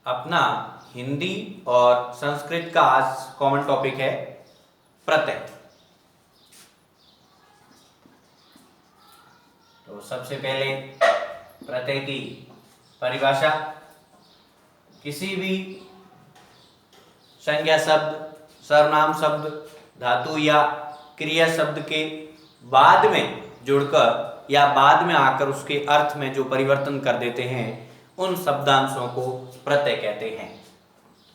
अपना हिंदी और संस्कृत का आज कॉमन टॉपिक है प्रत्यय। तो सबसे पहले प्रत्यय की परिभाषा। किसी भी संज्ञा शब्द, सर्वनाम शब्द, धातु या क्रिया शब्द के बाद में जुड़कर या बाद में आकर उसके अर्थ में जो परिवर्तन कर देते हैं उन शब्दांशों को प्रत्यय कहते हैं।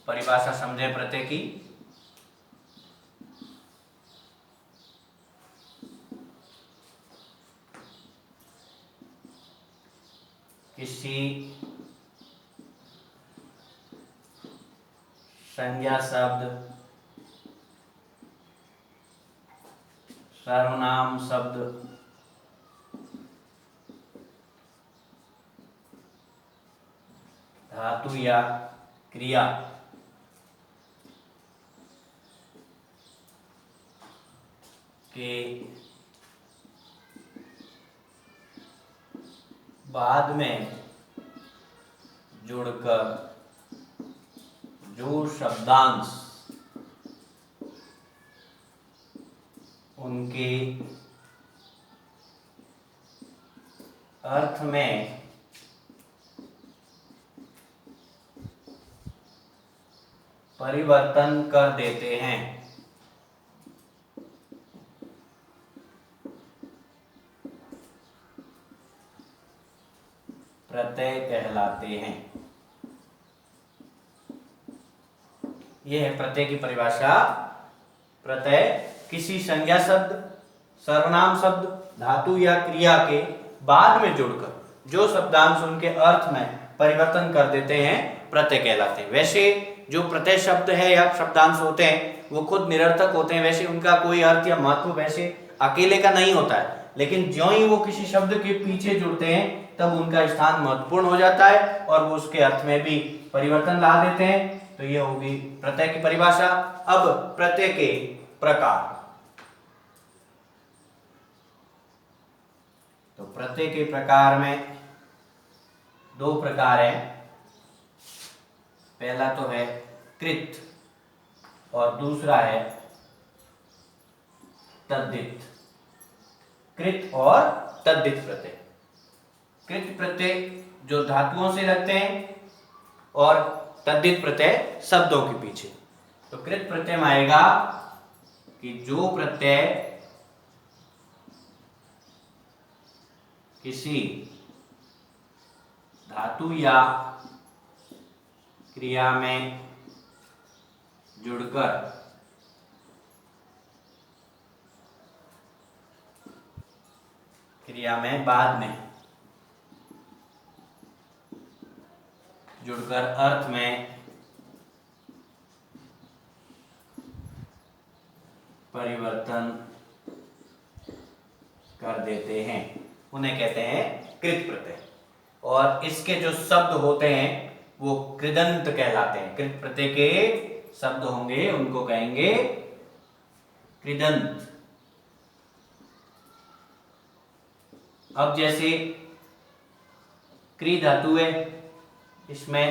परिभाषा समझे प्रत्यय की। किसी संज्ञा शब्द, सर्वनाम शब्द, धातु या क्रिया के बाद में जुड़कर जो शब्दांश उनके अर्थ में परिवर्तन कर देते हैं प्रत्यय कहलाते हैं। यह है प्रत्यय की परिभाषा। प्रत्यय किसी संज्ञा शब्द, सर्वनाम शब्द, धातु या क्रिया के बाद में जुड़कर जो शब्दांश उनके अर्थ में परिवर्तन कर देते हैं प्रत्यय कहलाते हैं। वैसे जो प्रत्यय शब्द है या शब्दांश होते हैं वो खुद निरर्थक होते हैं, वैसे उनका कोई अर्थ या महत्व वैसे अकेले का नहीं होता है, लेकिन ज्यों ही वो किसी शब्द के पीछे जुड़ते हैं तब उनका स्थान महत्वपूर्ण हो जाता है और वो उसके अर्थ में भी परिवर्तन ला देते हैं। तो ये होगी प्रत्यय की परिभाषा। अब प्रत्यय के प्रकार। तो प्रत्यय के प्रकार में दो प्रकार हैं। पहला तो है कृत और दूसरा है तद्धित। कृत और तद्धित प्रत्यय। कृत प्रत्यय जो धातुओं से लगते हैं और तद्धित प्रत्यय शब्दों के पीछे। तो कृत प्रत्यय में आएगा कि जो प्रत्यय किसी धातु या क्रिया में जुड़कर क्रिया में बाद में जुड़कर अर्थ में परिवर्तन कर देते हैं उन्हें कहते हैं कृत प्रत्यय। और इसके जो शब्द होते हैं वो कृदंत कहलाते हैं। कृत प्रत्यय के शब्द होंगे उनको कहेंगे कृदंत। अब जैसे क्री धातु है, इसमें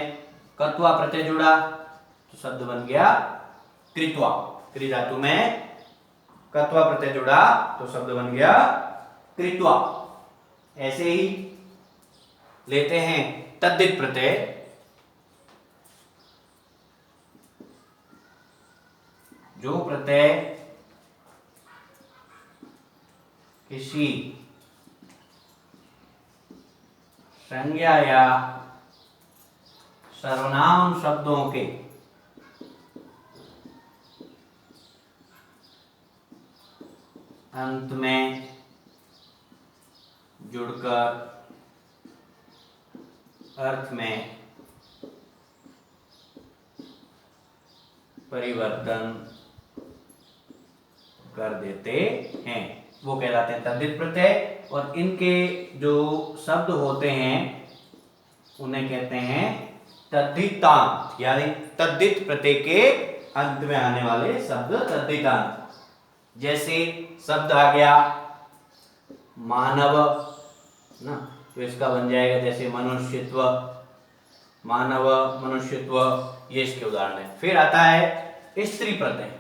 कत्वा प्रत्यय जुड़ा तो शब्द बन गया कृत्वा। क्री धातु में कत्वा प्रत्यय जुड़ा तो शब्द बन गया कृत्वा। ऐसे ही लेते हैं तद्धित प्रत्यय। जो प्रत्यय किसी संज्ञा या सर्वनाम शब्दों के अंत में जुड़कर अर्थ में परिवर्तन कर देते हैं वो कहलाते हैं तद्धित प्रत्यय। और इनके जो शब्द होते हैं उन्हें कहते हैं तद्धितांत, यानी तद्धित प्रत्यय के अंत में आने वाले शब्द तद्धितांत। जैसे शब्द आ गया मानव ना, तो इसका बन जाएगा जैसे मनुष्यत्व, मानव, मनुष्यत्व, ये इसके उदाहरण है। फिर आता है स्त्री प्रत्यय।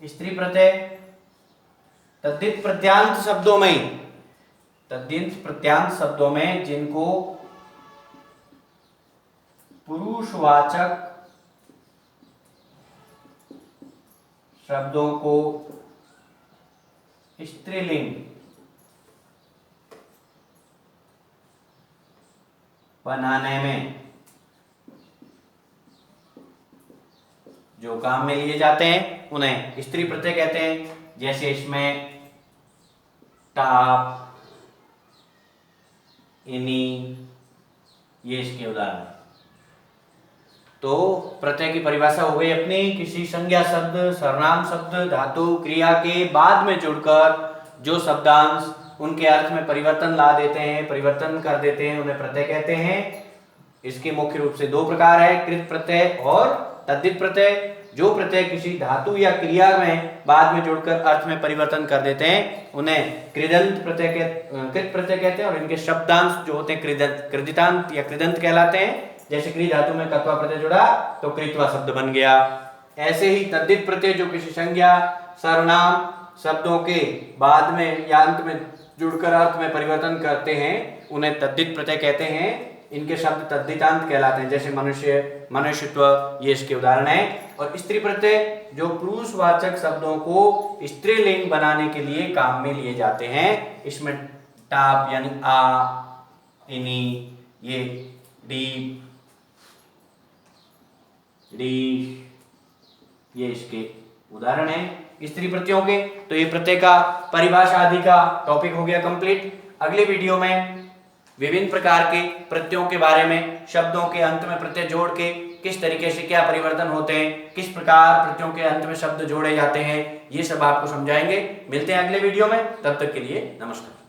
स्त्री प्रत्यय तद्धित प्रत्यांत शब्दों में जिनको पुरुषवाचक शब्दों को स्त्रीलिंग बनाने में जो काम में लिए जाते हैं उन्हें स्त्री प्रत्यय कहते हैं। जैसे इसमें टाप, इनी, ये इसके उदाहरण हैं। तो प्रत्यय की परिभाषा हो गई अपनी, किसी संज्ञा शब्द, सर्वनाम शब्द, धातु, क्रिया के बाद में जुड़कर जो शब्दांश उनके अर्थ में परिवर्तन ला देते हैं, परिवर्तन कर देते हैं, उन्हें प्रत्यय कहते हैं। इसके मुख्य रूप से दो प्रकार है, कृत प्रत्यय और तद्धित प्रत्यय। जो प्रत्यय किसी धातु या क्रिया में बाद में जुड़कर अर्थ में परिवर्तन कर देते हैं उन्हें कृत प्रत्यय कहते हैं, और इनके शब्दांश जो होते हैं कृदितांत या कृदंत कहलाते हैं। जैसे क्री धातु में कत्वा प्रत्यय जुड़ा तो कृत्वा शब्द बन गया। ऐसे ही तद्धित प्रत्यय जो किसी संज्ञा, सर्वनाम शब्दों के बाद में या अंत में जुड़कर अर्थ में परिवर्तन करते हैं उन्हें तद्धित प्रत्यय कहते हैं। इनके शब्द तद्धितांत कहलाते हैं। जैसे मनुष्य, मनुष्यत्व, ये इसके उदाहरण है। और स्त्री प्रत्यय जो पुरुषवाचक शब्दों को स्त्रीलिंग बनाने के लिए काम में लिए जाते हैं। इसमें टाप यानी आ, इनी, ये डी, ये इसके उदाहरण हैं स्त्री प्रत्ययों के। तो ये प्रत्यय का परिभाषा आदि का टॉपिक हो गया कंप्लीट। अगले वीडियो में विभिन्न प्रकार के प्रत्ययों के बारे में, शब्दों के अंत में प्रत्यय जोड़ के किस तरीके से क्या परिवर्तन होते हैं, किस प्रकार प्रत्ययों के अंत में शब्द जोड़े जाते हैं, ये सब आपको समझाएंगे। मिलते हैं अगले वीडियो में, तब तक के लिए नमस्कार।